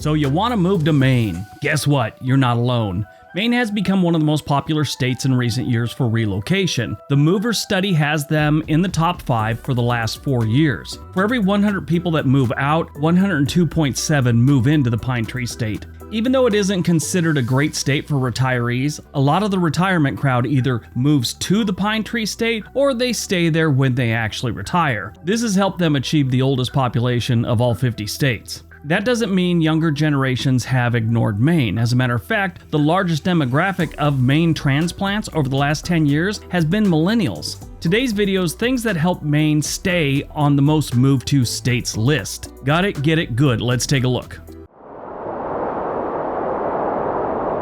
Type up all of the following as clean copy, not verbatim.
So you want to move to Maine? Guess what? You're not alone. Maine has become one of the most popular states in recent years for relocation. The Movers study has them in the top 5 for the last 4 years. For every 100 people that move out, 102.7 move into the Pine Tree State. Even though it isn't considered a great state for retirees, a lot of the retirement crowd either moves to the Pine Tree State or they stay there when they actually retire. This has helped them achieve the oldest population of all 50 states. That doesn't mean younger generations have ignored Maine. As a matter of fact, the largest demographic of Maine transplants over the last 10 years has been Millenials. Today's video is things that help Maine stay on the most moved to states list. Got it? Get it? Good. Let's take a look.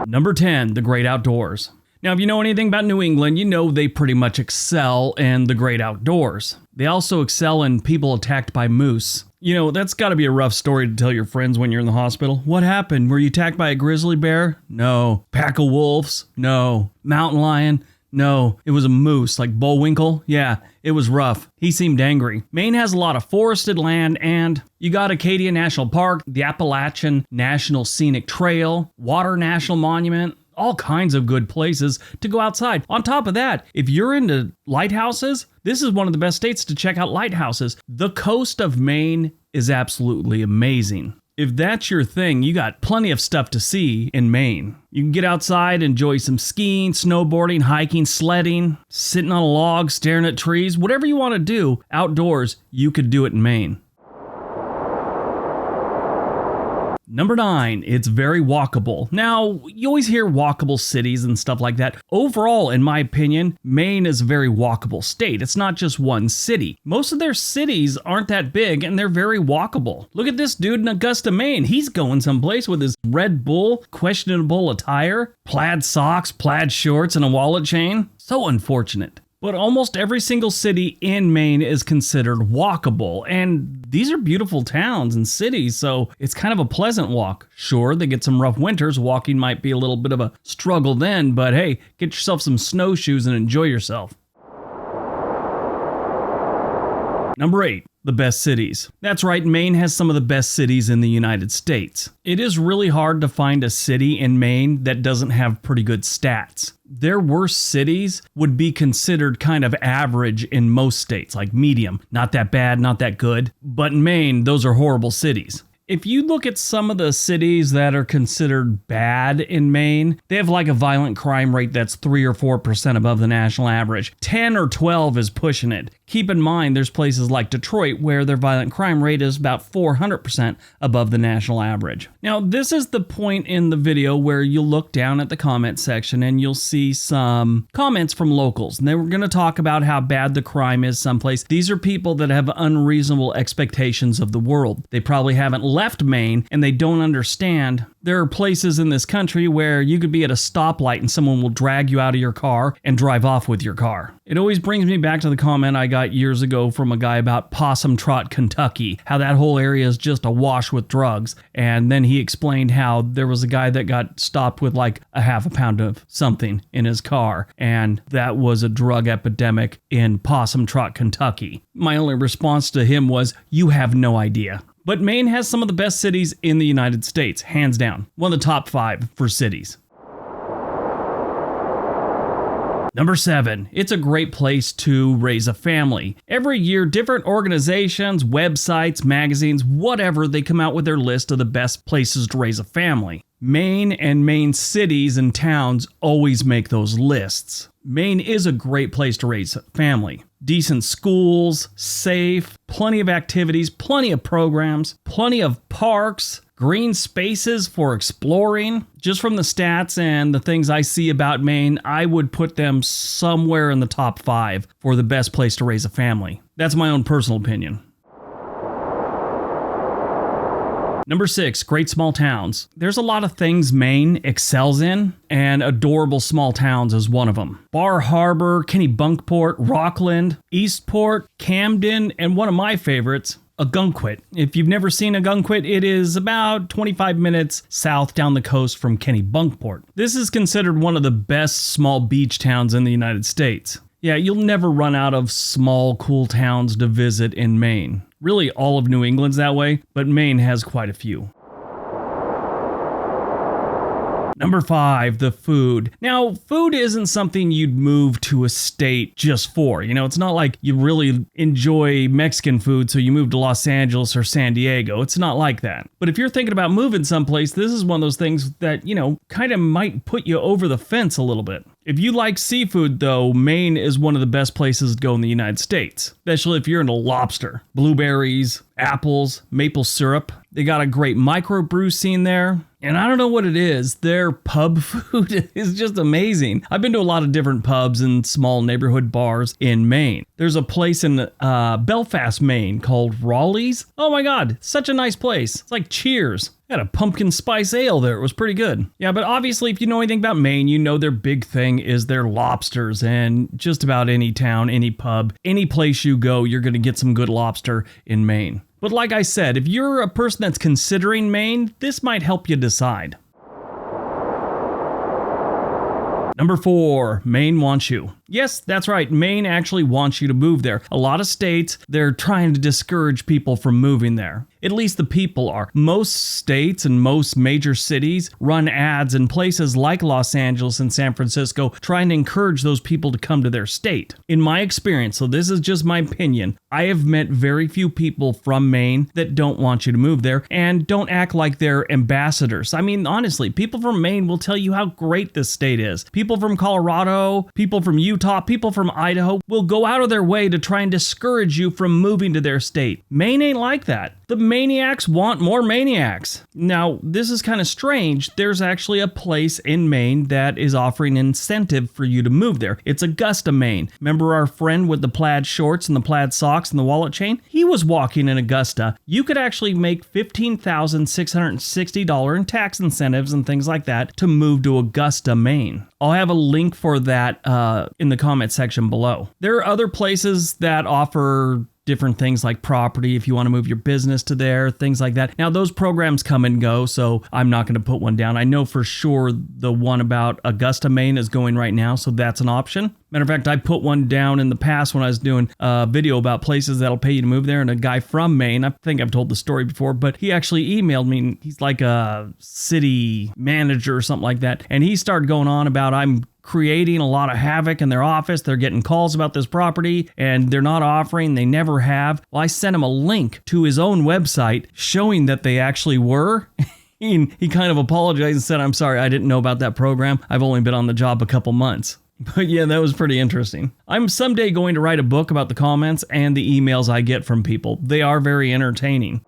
Number 10, the great outdoors. Now, if you know anything about New England, you know they pretty much excel in the great outdoors. They also excel in people attacked by moose. You know, that's got to be a rough story to tell your friends when you're in the hospital. What happened? Were you attacked by a grizzly bear? No. Pack of wolves? No. Mountain lion? No. It was a moose, like Bullwinkle? Yeah, it was rough. He seemed angry. Maine has a lot of forested land, and you got Acadia National Park, the Appalachian National Scenic Trail, Water National Monument, all kinds of good places to go outside. On top of that, if you're into lighthouses, this is one of the best states to check out lighthouses. The coast of Maine is absolutely amazing. If that's your thing, you got plenty of stuff to see in Maine. You can get outside, enjoy some skiing, snowboarding, hiking, sledding, sitting on a log, staring at trees, whatever you want to do outdoors, you could do it in Maine. Number 9, it's very walkable. Now, you always hear walkable cities and stuff like that. Overall, in my opinion, Maine is a very walkable state. It's not just one city. Most of their cities aren't that big and they're very walkable. Look at this dude in Augusta, Maine. He's going someplace with his Red Bull, questionable attire, plaid socks, plaid shorts, and a wallet chain. So unfortunate. But almost every single city in Maine is considered walkable, and these are beautiful towns and cities, so it's kind of a pleasant walk. Sure, they get some rough winters, walking might be a little bit of a struggle then, but hey, get yourself some snowshoes and enjoy yourself. Number 8, the best cities. That's right, Maine has some of the best cities in the United States. It is really hard to find a city in Maine that doesn't have pretty good stats. Their worst cities would be considered kind of average in most states, like medium. Not that bad, not that good. But in Maine, those are horrible cities. If you look at some of the cities that are considered bad in Maine, they have like a violent crime rate that's 3 or 4% above the national average. 10 or 12 is pushing it. Keep in mind, there's places like Detroit where their violent crime rate is about 400% above the national average. Now, this is the point in the video where you'll look down at the comment section and you'll see some comments from locals. And they were going to talk about how bad the crime is someplace. These are people that have unreasonable expectations of the world. They probably haven't left Maine and they don't understand. There are places in this country where you could be at a stoplight and someone will drag you out of your car and drive off with your car. It always brings me back to the comment I got years ago from a guy about Possum Trot, Kentucky, how that whole area is just awash with drugs. And then he explained how there was a guy that got stopped with like a half a pound of something in his car. And that was a drug epidemic in Possum Trot, Kentucky. My only response to him was, you have no idea. But Maine has some of the best cities in the United States, hands down. One of the top 5 for cities. Number 7, it's a great place to raise a family. Every year, different organizations, websites, magazines, whatever, they come out with their list of the best places to raise a family. Maine and Maine cities and towns always make those lists. Maine is a great place to raise a family. Decent schools, safe, plenty of activities, plenty of programs, plenty of parks, green spaces for exploring. Just from the stats and the things I see about Maine, I would put them somewhere in the top 5 for the best place to raise a family. That's my own personal opinion. Number 6, great small towns. There's a lot of things Maine excels in, and adorable small towns is one of them. Bar Harbor, Kennebunkport, Rockland, Eastport, Camden, and one of my favorites, Ogunquit. If you've never seen Ogunquit, it is about 25 minutes south down the coast from Kennebunkport. This is considered one of the best small beach towns in the United States. Yeah, you'll never run out of small, cool towns to visit in Maine. Really, all of New England's that way, but Maine has quite a few. Number 5, the food. Now, food isn't something you'd move to a state just for. It's not like you really enjoy Mexican food, so you move to Los Angeles or San Diego. It's not like that. But if you're thinking about moving someplace, this is one of those things that, kind of might put you over the fence a little bit. If you like seafood, though, Maine is one of the best places to go in the United States, especially if you're into lobster, blueberries, apples, maple syrup. They got a great microbrew scene there. And I don't know what it is, their pub food is just amazing. I've been to a lot of different pubs and small neighborhood bars in Maine. There's a place in Belfast, Maine called Raleigh's. Oh my God, such a nice place. It's like Cheers. Had a pumpkin spice ale there. It was pretty good. Yeah, but obviously if you know anything about Maine, you know their big thing is their lobsters. And just about any town, any pub, any place you go, you're going to get some good lobster in Maine. But like I said, if you're a person that's considering Maine, this might help you decide. Number 4, Maine wants you. Yes, that's right. Maine actually wants you to move there. A lot of states, they're trying to discourage people from moving there. At least the people are. Most states and most major cities run ads in places like Los Angeles and San Francisco trying to encourage those people to come to their state. In my experience, so this is just my opinion, I have met very few people from Maine that don't want you to move there and don't act like they're ambassadors. I mean, honestly, people from Maine will tell you how great this state is. People from Colorado, people from Utah, people from Idaho will go out of their way to try and discourage you from moving to their state. Maine ain't like that. The maniacs want more maniacs. Now, this is kind of strange. There's actually a place in Maine that is offering incentive for you to move there. It's Augusta, Maine. Remember our friend with the plaid shorts and the plaid socks and the wallet chain? He was walking in Augusta. You could actually make $15,660 in tax incentives and things like that to move to Augusta, Maine. I'll have a link for that in the comment section below. There are other places that offer different things like property if you want to move your business to there, things like that. Now, those programs come and go, so I'm not going to put one down. I know for sure the one about Augusta, Maine is going right now, so that's an option. Matter of fact, I put one down in the past when I was doing a video about places that'll pay you to move there, and a guy from Maine, I think I've told the story before, but he actually emailed me. He's like a city manager or something like that, and he started going on about I'm creating a lot of havoc in their office. They're getting calls about this property and they're not offering, they never have. Well, I sent him a link to his own website showing that they actually were. He kind of apologized and said, I'm sorry, I didn't know about that program. I've only been on the job a couple months. But yeah, that was pretty interesting. I'm someday going to write a book about the comments and the emails I get from people. They are very entertaining.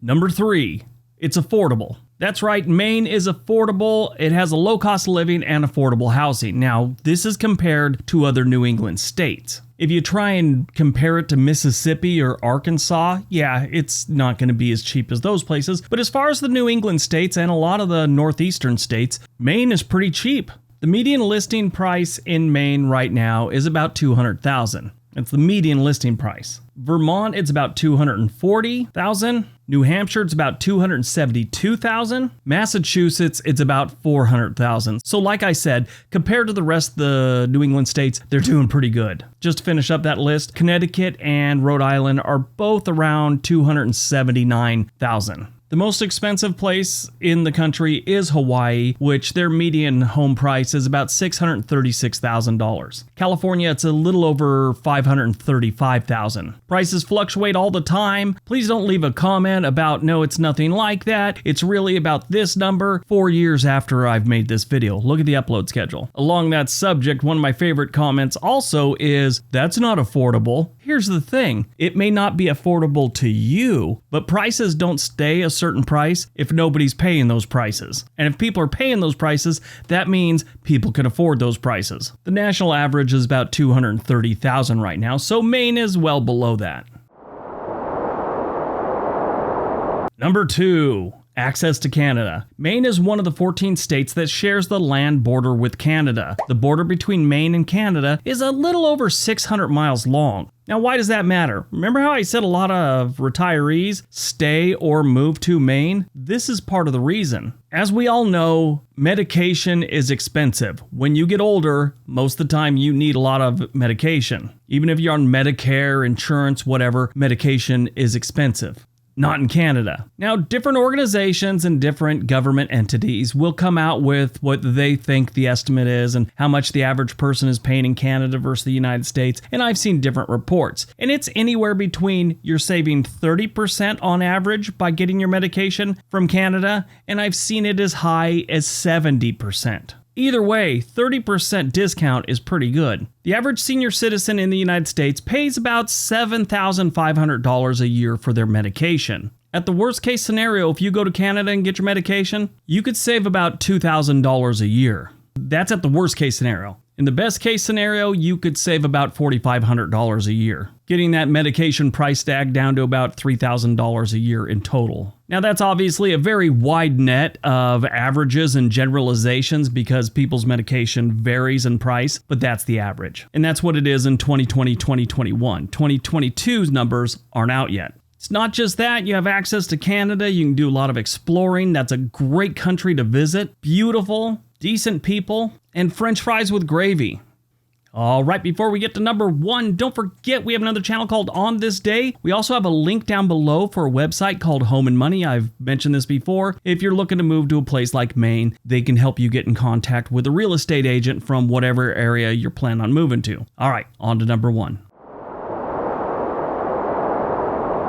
Number 3, it's affordable. That's right, Maine is affordable. It has a low cost of living and affordable housing. Now, this is compared to other New England states. If you try and compare it to Mississippi or Arkansas, yeah, it's not going to be as cheap as those places. But as far as the New England states and a lot of the northeastern states, Maine is pretty cheap. The median listing price in Maine right now is about $200,000. It's the median listing price. Vermont, it's about $240,000. New Hampshire, it's about $272,000. Massachusetts, it's about $400,000. So like I said, compared to the rest of the New England states, they're doing pretty good. Just to finish up that list, Connecticut and Rhode Island are both around $279,000. The most expensive place in the country is Hawaii, which their median home price is about $636,000. California, it's a little over $535,000. Prices fluctuate all the time. Please don't leave a comment about, no, it's nothing like that. It's really about this number 4 years after I've made this video. Look at the upload schedule. Along that subject, one of my favorite comments also is, that's not affordable. Here's the thing. It may not be affordable to you, but prices don't stay a certain price if nobody's paying those prices. And if people are paying those prices, that means people can afford those prices. The national average is about $230,000 right now, so Maine is well below that. Number 2. Access to Canada. Maine is one of the 14 states that shares the land border with Canada. The border between Maine and Canada is a little over 600 miles long. Now, why does that matter? Remember how I said a lot of retirees stay or move to Maine? This is part of the reason. As we all know, medication is expensive. When you get older, most of the time you need a lot of medication. Even if you're on Medicare, insurance, whatever, medication is expensive. Not in Canada. Now, different organizations and different government entities will come out with what they think the estimate is and how much the average person is paying in Canada versus the United States, and I've seen different reports. And it's anywhere between you're saving 30% on average by getting your medication from Canada, and I've seen it as high as 70%. Either way, 30% discount is pretty good. The average senior citizen in the United States pays about $7,500 a year for their medication. At the worst case scenario, if you go to Canada and get your medication, you could save about $2,000 a year. That's at the worst case scenario. In the best case scenario, you could save about $4,500 a year, getting that medication price tag down to about $3,000 a year in total. Now, that's obviously a very wide net of averages and generalizations because people's medication varies in price, but that's the average. And that's what it is in 2020, 2021. 2022's numbers aren't out yet. It's not just that, you have access to Canada, you can do a lot of exploring. That's a great country to visit. Beautiful, decent people, and French fries with gravy. All right, before we get to number 1, don't forget we have another channel called On This Day. We also have a link down below for a website called Home and Money. I've mentioned this before. If you're looking to move to a place like Maine, they can help you get in contact with a real estate agent from whatever area you're planning on moving to. All right, on to number 1.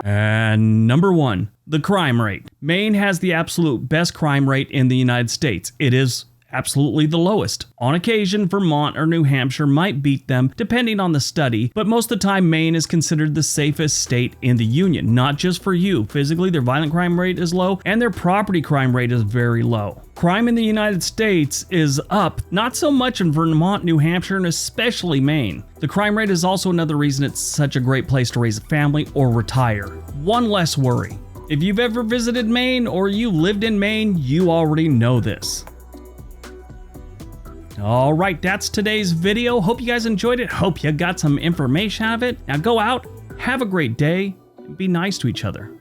And number 1, the crime rate. Maine has the absolute best crime rate in the United States. It is absolutely the lowest. On occasion, Vermont or New Hampshire might beat them, depending on the study, but most of the time Maine is considered the safest state in the union, not just for you. Physically, their violent crime rate is low, and their property crime rate is very low. Crime in the United States is up, not so much in Vermont, New Hampshire, and especially Maine. The crime rate is also another reason it's such a great place to raise a family or retire. One less worry. If you've ever visited Maine or you lived in Maine, you already know this. All right, that's today's video. Hope you guys enjoyed it. Hope you got some information out of it. Now go out, have a great day, and be nice to each other.